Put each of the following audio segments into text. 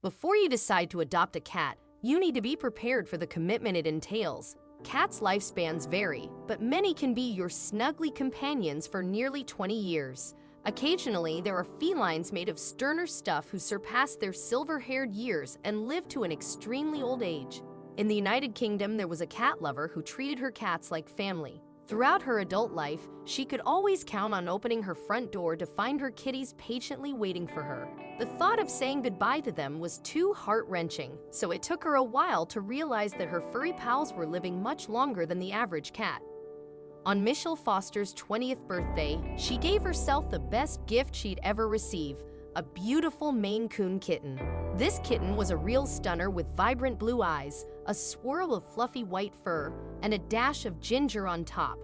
Before you decide to adopt a cat, you need to be prepared for the commitment it entails. Cats' lifespans vary, but many can be your snuggly companions for nearly 20 years. Occasionally, there are felines made of sterner stuff who surpass their silver-haired years and live to an extremely old age. In the United Kingdom, there was a cat lover who treated her cats like family. Throughout her adult life, she could always count on opening her front door to find her kitties patiently waiting for her. The thought of saying goodbye to them was too heart-wrenching, so it took her a while to realize that her furry pals were living much longer than the average cat. On Michelle Foster's 20th birthday, she gave herself the best gift she'd ever receive, a beautiful Maine Coon kitten. This kitten was a real stunner with vibrant blue eyes, a swirl of fluffy white fur, and a dash of ginger on top.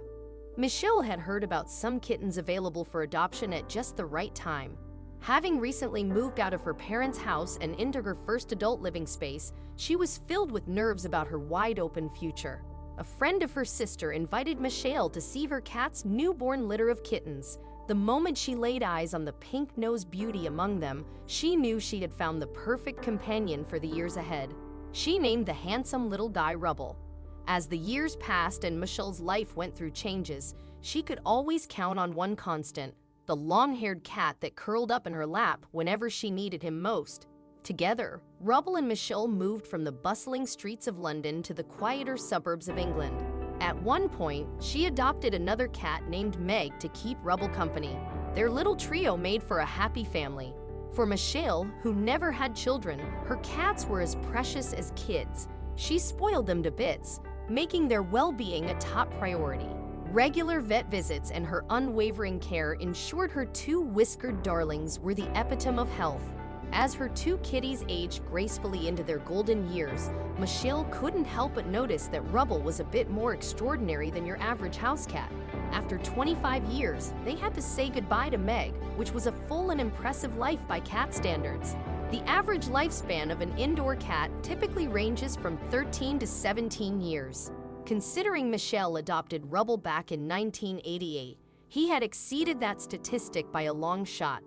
Michelle had heard about some kittens available for adoption at just the right time. Having recently moved out of her parents' house and into her first adult living space, she was filled with nerves about her wide-open future. A friend of her sister invited Michelle to see her cat's newborn litter of kittens. The moment she laid eyes on the pink-nosed beauty among them, she knew she had found the perfect companion for the years ahead. She named the handsome little guy Rubble. As the years passed and Michelle's life went through changes, she could always count on one constant: the long-haired cat that curled up in her lap whenever she needed him most. Together, Rubble and Michelle moved from the bustling streets of London to the quieter suburbs of England. At one point, she adopted another cat named Meg to keep Rubble company. Their little trio made for a happy family. For Michelle, who never had children, her cats were as precious as kids. She spoiled them to bits, making their well-being a top priority. Regular vet visits and her unwavering care ensured her two whiskered darlings were the epitome of health. As her two kitties aged gracefully into their golden years, Michelle couldn't help but notice that Rubble was a bit more extraordinary than your average house cat. After 25 years, they had to say goodbye to Meg, which was a full and impressive life by cat standards. The average lifespan of an indoor cat typically ranges from 13 to 17 years. Considering Michelle adopted Rubble back in 1988, he had exceeded that statistic by a long shot.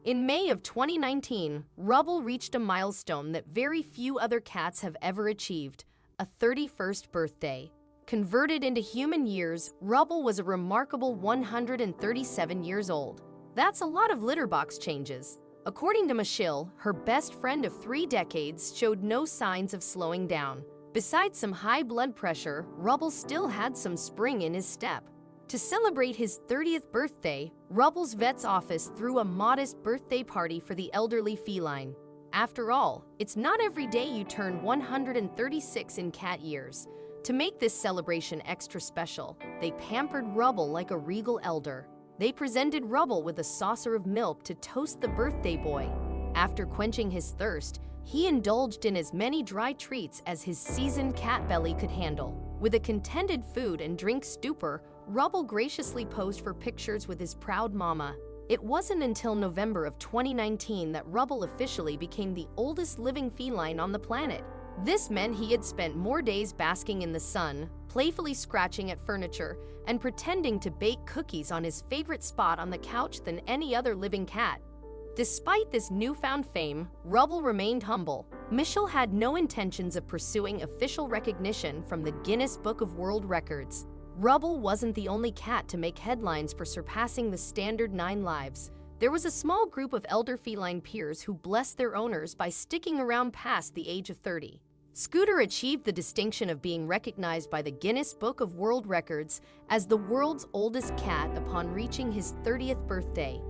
In May of 2019, Rubble reached a milestone that very few other cats have ever achieved: a 31st birthday. Converted into human years, Rubble was a remarkable 137 years old. That's a lot of litter box changes. According to Michelle, her best friend of 3 decades showed no signs of slowing down. Besides some high blood pressure, Rubble still had some spring in his step. To celebrate his 30th birthday, Rubble's vet's office threw a modest birthday party for the elderly feline. After all, it's not every day you turn 136 in cat years. To make this celebration extra special, they pampered Rubble like a regal elder. They presented Rubble with a saucer of milk to toast the birthday boy. After quenching his thirst, he indulged in as many dry treats as his seasoned cat belly could handle. With a contented food and drink stupor, Rubble graciously posed for pictures with his proud mama. It wasn't until November of 2019 that Rubble officially became the oldest living feline on the planet. This meant he had spent more days basking in the sun, playfully scratching at furniture, and pretending to bake cookies on his favorite spot on the couch than any other living cat. Despite this newfound fame, Rubble remained humble. Michelle had no intentions of pursuing official recognition from the Guinness Book of World Records. Rubble wasn't the only cat to make headlines for surpassing the standard 9 lives. There was a small group of elder feline peers who blessed their owners by sticking around past the age of 30. Scooter achieved the distinction of being recognized by the Guinness Book of World Records as the world's oldest cat upon reaching his 30th birthday.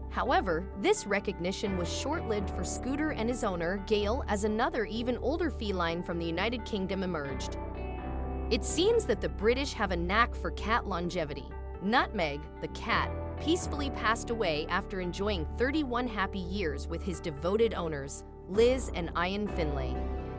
However, this recognition was short-lived for Scooter and his owner, Gail, as another even older feline from the United Kingdom emerged. It seems that the British have a knack for cat longevity. Nutmeg, the cat, peacefully passed away after enjoying 31 happy years with his devoted owners, Liz and Ian Finlay.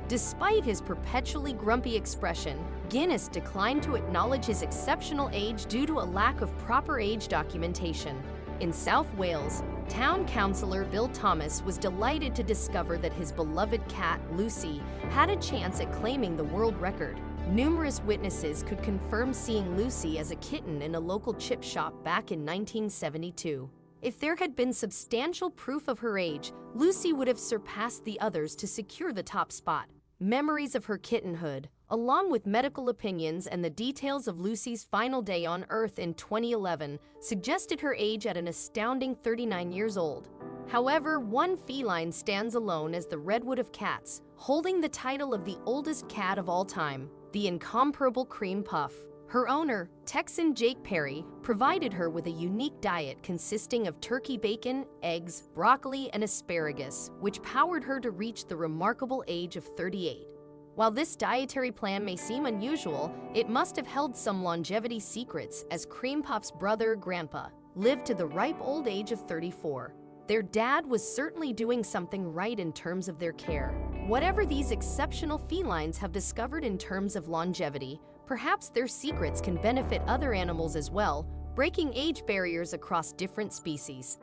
Despite his perpetually grumpy expression, Guinness declined to acknowledge his exceptional age due to a lack of proper age documentation. In South Wales, Town Councillor Bill Thomas was delighted to discover that his beloved cat, Lucy, had a chance at claiming the world record. Numerous witnesses could confirm seeing Lucy as a kitten in a local chip shop back in 1972. If there had been substantial proof of her age, Lucy would have surpassed the others to secure the top spot. Memories of her kittenhood, along with medical opinions and the details of Lucy's final day on Earth in 2011, suggested her age at an astounding 39 years old. However, one feline stands alone as the redwood of cats, holding the title of the oldest cat of all time, the incomparable Cream Puff. Her owner, Texan Jake Perry, provided her with a unique diet consisting of turkey bacon, eggs, broccoli, and asparagus, which powered her to reach the remarkable age of 38. While this dietary plan may seem unusual, it must have held some longevity secrets, as Cream Puff's brother, Grandpa, lived to the ripe old age of 34. Their dad was certainly doing something right in terms of their care. Whatever these exceptional felines have discovered in terms of longevity, perhaps their secrets can benefit other animals as well, breaking age barriers across different species.